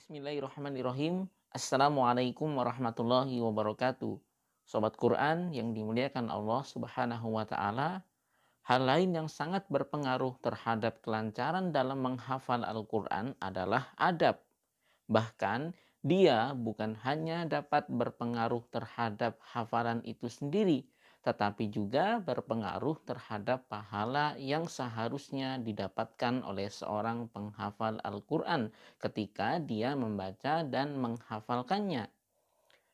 Bismillahirrahmanirrahim. Assalamualaikum warahmatullahi wabarakatuh. Sobat Quran yang dimuliakan Allah Subhanahu wa Ta'ala, hal lain yang sangat berpengaruh terhadap kelancaran dalam menghafal Al-Quran adalah adab. Bahkan, dia bukan hanya dapat berpengaruh terhadap hafalan itu sendiri, tetapi juga berpengaruh terhadap pahala yang seharusnya didapatkan oleh seorang penghafal Al-Quran ketika dia membaca dan menghafalkannya.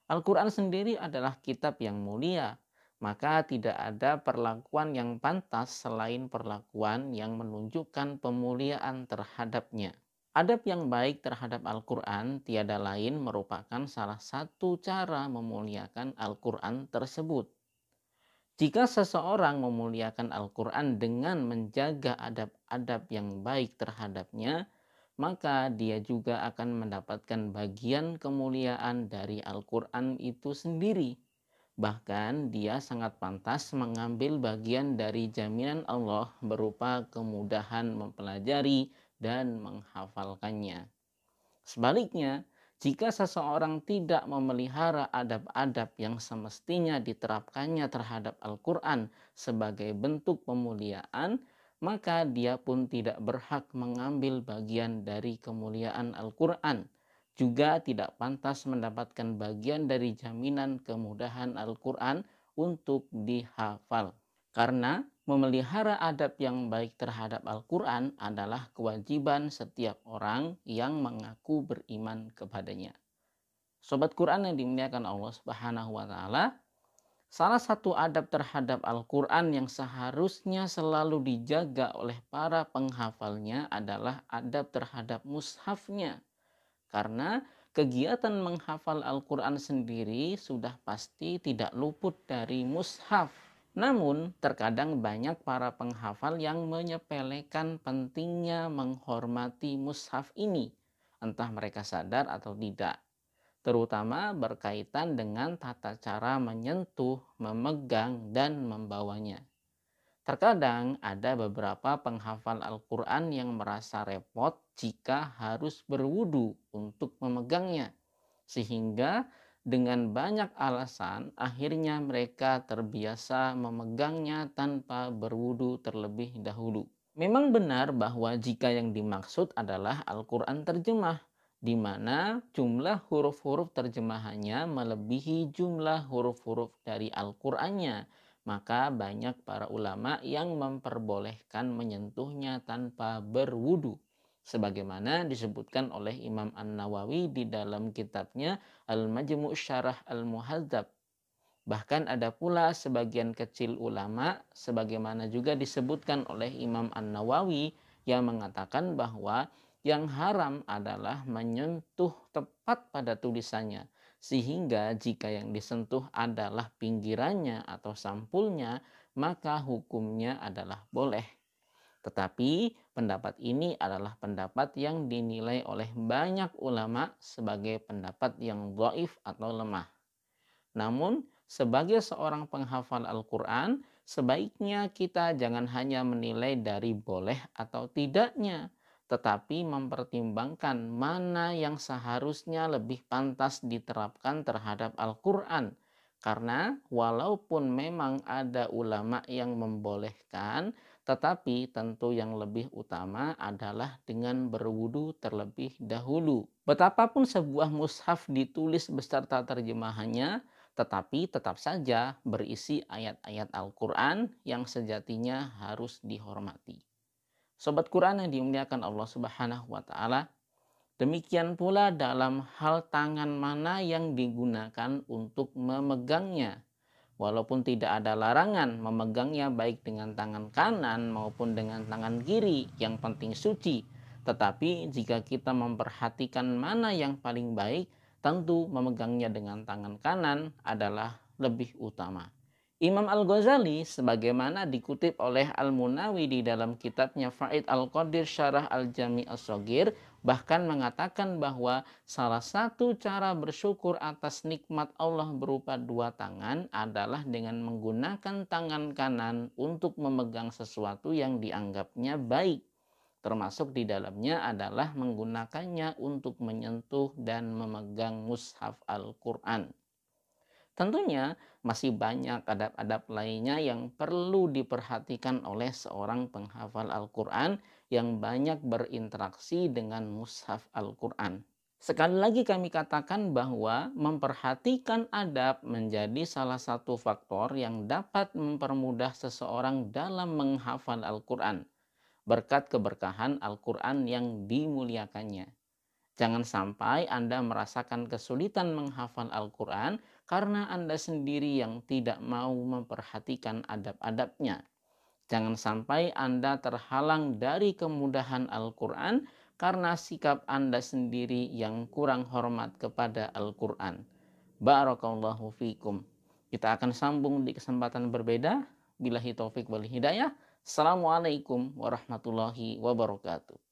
Al-Quran sendiri adalah kitab yang mulia, maka tidak ada perlakuan yang pantas selain perlakuan yang menunjukkan pemuliaan terhadapnya. Adab yang baik terhadap Al-Quran tiada lain merupakan salah satu cara memuliakan Al-Quran tersebut. Jika seseorang memuliakan Al-Quran dengan menjaga adab-adab yang baik terhadapnya, maka dia juga akan mendapatkan bagian kemuliaan dari Al-Quran itu sendiri. Bahkan dia sangat pantas mengambil bagian dari jaminan Allah berupa kemudahan mempelajari dan menghafalkannya. Sebaliknya, jika seseorang tidak memelihara adab-adab yang semestinya diterapkannya terhadap Al-Quran sebagai bentuk pemuliaan, maka dia pun tidak berhak mengambil bagian dari kemuliaan Al-Quran. Juga tidak pantas mendapatkan bagian dari jaminan kemudahan Al-Quran untuk dihafal. Karena memelihara adab yang baik terhadap Al-Quran adalah kewajiban setiap orang yang mengaku beriman kepadanya. Sobat Quran yang dimuliakan Allah Subhanahu wa Ta'ala, salah satu adab terhadap Al-Quran yang seharusnya selalu dijaga oleh para penghafalnya adalah adab terhadap mushafnya. Karena kegiatan menghafal Al-Quran sendiri sudah pasti tidak luput dari mushaf. Namun, terkadang banyak para penghafal yang menyepelekan pentingnya menghormati mushaf ini, entah mereka sadar atau tidak, terutama berkaitan dengan tata cara menyentuh, memegang, dan membawanya. Terkadang ada beberapa penghafal Al-Quran yang merasa repot jika harus berwudu untuk memegangnya, sehingga dengan banyak alasan akhirnya mereka terbiasa memegangnya tanpa berwudu terlebih dahulu. Memang benar bahwa jika yang dimaksud adalah Al-Quran terjemah, di mana jumlah huruf-huruf terjemahannya melebihi jumlah huruf-huruf dari Al-Qur'annya, maka banyak para ulama yang memperbolehkan menyentuhnya tanpa berwudu. Sebagaimana disebutkan oleh Imam An-Nawawi di dalam kitabnya Al-Majmu' Syarah Al-Muhadzab. Bahkan ada pula sebagian kecil ulama, sebagaimana juga disebutkan oleh Imam An-Nawawi, yang mengatakan bahwa yang haram adalah menyentuh tepat pada tulisannya. Sehingga jika yang disentuh adalah pinggirannya atau sampulnya, maka hukumnya adalah boleh. Tetapi pendapat ini adalah pendapat yang dinilai oleh banyak ulama sebagai pendapat yang dhaif atau lemah. Namun, sebagai seorang penghafal Al-Quran, sebaiknya kita jangan hanya menilai dari boleh atau tidaknya, tetapi mempertimbangkan mana yang seharusnya lebih pantas diterapkan terhadap Al-Quran. Karena walaupun memang ada ulama yang membolehkan, tetapi tentu yang lebih utama adalah dengan berwudu terlebih dahulu. Betapapun sebuah mushaf ditulis beserta terjemahannya, tetapi tetap saja berisi ayat-ayat Al-Quran yang sejatinya harus dihormati. Sobat Quran yang dimuliakan Allah Subhanahu wa Ta'ala, demikian pula dalam hal tangan mana yang digunakan untuk memegangnya. Walaupun tidak ada larangan memegangnya baik dengan tangan kanan maupun dengan tangan kiri, yang penting suci. Tetapi jika kita memperhatikan mana yang paling baik, tentu memegangnya dengan tangan kanan adalah lebih utama. Imam Al-Ghazali sebagaimana dikutip oleh Al-Munawi di dalam kitabnya Faid Al-Qadir Syarah Al-Jami' As-Shaghir bahkan mengatakan bahwa salah satu cara bersyukur atas nikmat Allah berupa dua tangan adalah dengan menggunakan tangan kanan untuk memegang sesuatu yang dianggapnya baik. Termasuk di dalamnya adalah menggunakannya untuk menyentuh dan memegang mushaf Al-Quran. Tentunya masih banyak adab-adab lainnya yang perlu diperhatikan oleh seorang penghafal Al-Quran yang banyak berinteraksi dengan mushaf Al-Quran. Sekali lagi kami katakan bahwa memperhatikan adab menjadi salah satu faktor yang dapat mempermudah seseorang dalam menghafal Al-Quran berkat keberkahan Al-Quran yang dimuliakannya. Jangan sampai Anda merasakan kesulitan menghafal Al-Quran karena Anda sendiri yang tidak mau memperhatikan adab-adabnya. Jangan sampai Anda terhalang dari kemudahan Al-Quran karena sikap Anda sendiri yang kurang hormat kepada Al-Quran. Barakallahu fikum. Kita akan sambung di kesempatan berbeda. Billahi taufik wal hidayah. Assalamualaikum warahmatullahi wabarakatuh.